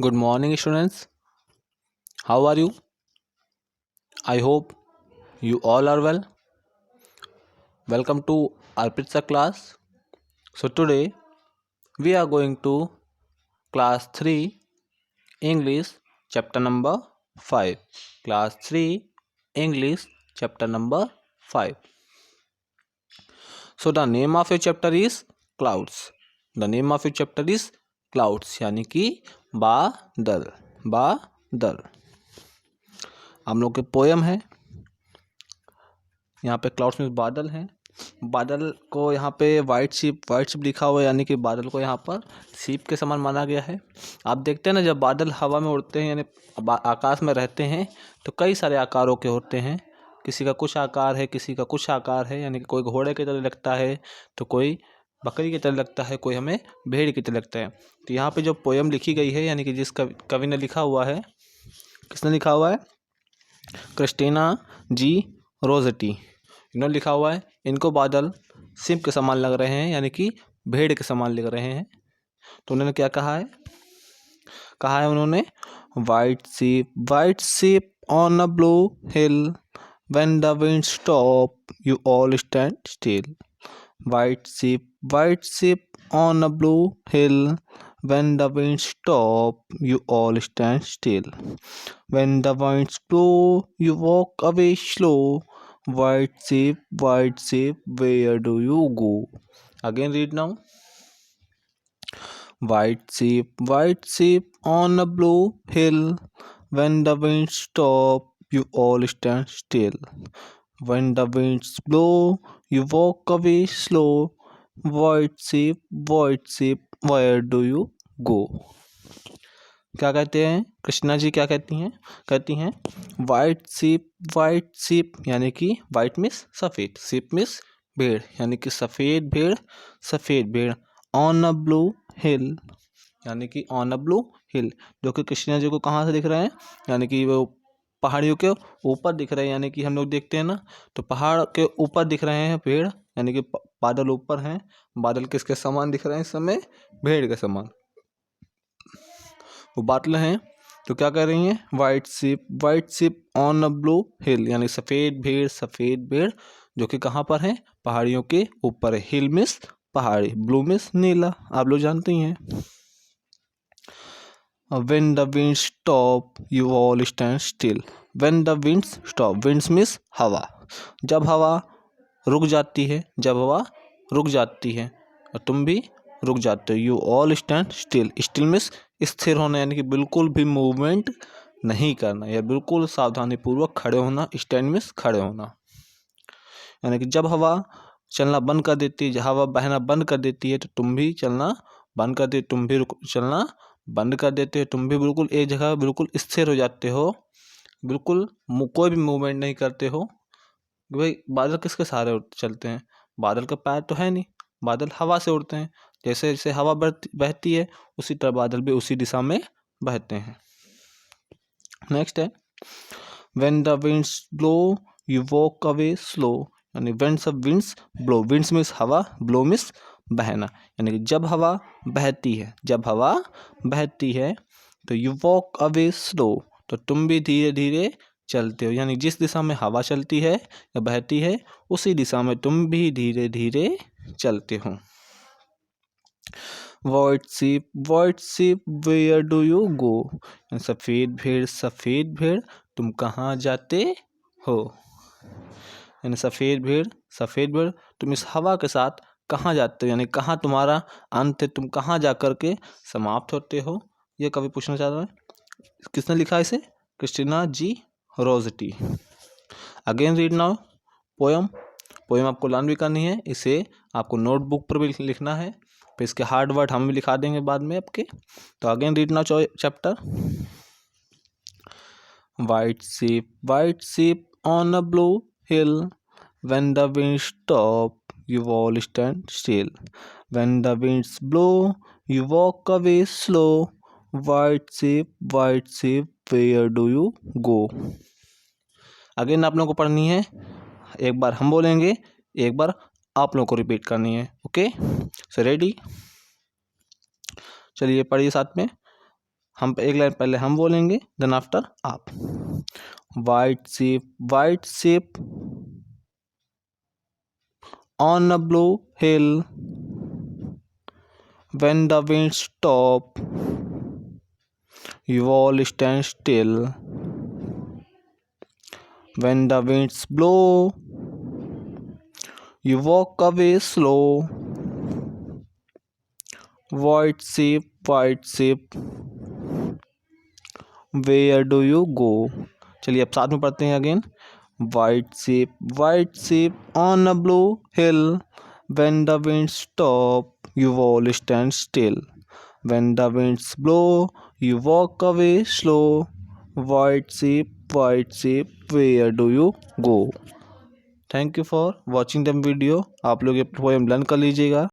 Good morning, students. How are you? I hope you all are well. Welcome to Arpitsa class. So, today we are going to class 3 English chapter number 5. Class 3 English chapter number 5. So, the name of your chapter is Clouds. The name of your chapter is Clouds, यानी कि बादल. बादल हम लोग के poem है. यहाँ पे क्लाउड्स में बादल हैं. बादल को यहाँ पे वाइट शिप लिखा हुआ है, यानी कि बादल को यहाँ पर शिप के समान माना गया है. आप देखते हैं ना, जब बादल हवा में उड़ते हैं यानी आकाश में रहते हैं तो कई सारे आकारों के होते हैं. किसी का कुछ आकार है, किसी का कुछ आकार है, यानी कि कोई घोड़े की तरह लगता है तो कोई बकरी की तरह लगता है, कोई हमें भेड़ की तरह लगता है. तो यहाँ पे जो पोयम लिखी गई है, यानी कि जिस कवि ने लिखा हुआ है, किसने लिखा हुआ है? Christina G Rossetti. इन्होंने लिखा हुआ है. इनको बादल शिप के समान लग रहे हैं, यानी कि भेड़ के समान लग रहे हैं. तो उन्होंने क्या कहा है उन्होंने, white sheep on a blue hill, when the wind stop you all stand still. White sheep on a blue hill, when the winds stop you all stand still, when the winds blow you walk away slow, white ship where do you go. Again read now. White ship on a blue hill, when the winds stop you all stand still, when the winds blow you walk away slow, white ship where do you go. क्या कहते हैं कृष्णा जी, क्या कहती हैं white ship यानी कि white means सफ़ेद, ship means भेड़, यानी कि सफ़ेद भेड़. ऑन अ ब्लू हिल, यानी कि ऑन अ ब्लू हिल, जो कि कृष्णा जी को कहाँ से दिख रहे हैं, यानी कि वो पहाड़ियों के ऊपर दिख रहे हैं. यानी कि हम लोग देखते हैं ना, तो पहाड़ के ऊपर दिख रहे हैं पेड़, यानी कि बादल ऊपर हैं. बादल किसके समान दिख रहे हैं इस समय? भेड़ के समान. वो बादल हैं तो क्या कर रही हैं? White sheep on a blue hill, यानी सफ़ेद भेड़ जो कि कहाँ पर है? पहाड़ियों के ऊपर है. हिल मिस पहाड़ी, ब्लू मिस नीला, आप लोग जानते ही हैं. When the winds stop you all stand still. When the winds stop, winds means हवा. जब हवा रुक जाती है और तुम भी रुक जाते हो. You all stand still. Still means स्थिर होना, यानी कि बिल्कुल भी मूवमेंट नहीं करना या बिल्कुल सावधानी पूर्वक खड़े होना. स्टैंड मीन्स खड़े होना, यानी कि जब हवा चलना बंद कर देती है, हवा बहना बंद कर देती है तो तुम भी चलना बंद कर देते, तुम भी चलना बंद कर देते हो. तुम भी बिल्कुल एक जगह बिल्कुल स्थिर हो जाते हो, बिल्कुल कोई भी मूवमेंट नहीं करते हो. भाई बादल किसके सहारे चलते हैं? बादल का पैर तो है नहीं, बादल हवा से उड़ते हैं. जैसे जैसे हवा बहती है उसी तरह बादल भी उसी दिशा में बहते हैं. नेक्स्ट है when the winds blow you walk away slow, यानी winds blow. winds means हवा, blow means बहना, यानी कि जब हवा बहती है तो you walk away slow, तो तुम भी धीरे धीरे चलते हो. यानी जिस दिशा में हवा चलती है या बहती है उसी दिशा में तुम भी धीरे धीरे चलते हो. White sheep where do you go, सफ़ेद भेड़ तुम कहाँ जाते हो. यानी सफ़ेद भेड़ तुम इस हवा के साथ कहाँ जाते हो, यानी कहाँ तुम्हारा अंत है, तुम कहाँ जा कर के समाप्त होते हो. ये कवि पूछना चाह रहा है. किसने लिखा है इसे? Christina G Rossetti. Again read now poem आपको लर्न भी करनी है. इसे आपको नोटबुक पर भी लिखना है, फिर इसके हार्ड वर्ड हम भी लिखा देंगे बाद में आपके. तो again read now chapter. White sheep on a blue hill, when the winds stop you all stand still, when the winds blow you walk away slow, white ship where do you go. Again आप लोगों को पढ़नी है. एक बार हम बोलेंगे, एक बार आप लोगों को रिपीट करनी है. Okay, so ready? चलिए पढ़िए साथ में. हम एक लाइन पहले हम बोलेंगे, देन आफ्टर आप। White sheep on a blue hill, when the wind stop, you all stand still. When the winds blow, you walk away slow. White ship, where do you go? चलिए अब साथ में पढ़ते हैं again. White sheep on a blue hill, when the winds stop, you all stand still. When the winds blow, you walk away slow. White ship, where do you go? Thank you for watching the video. आप लोग ये poem learn कर लीजिएगा।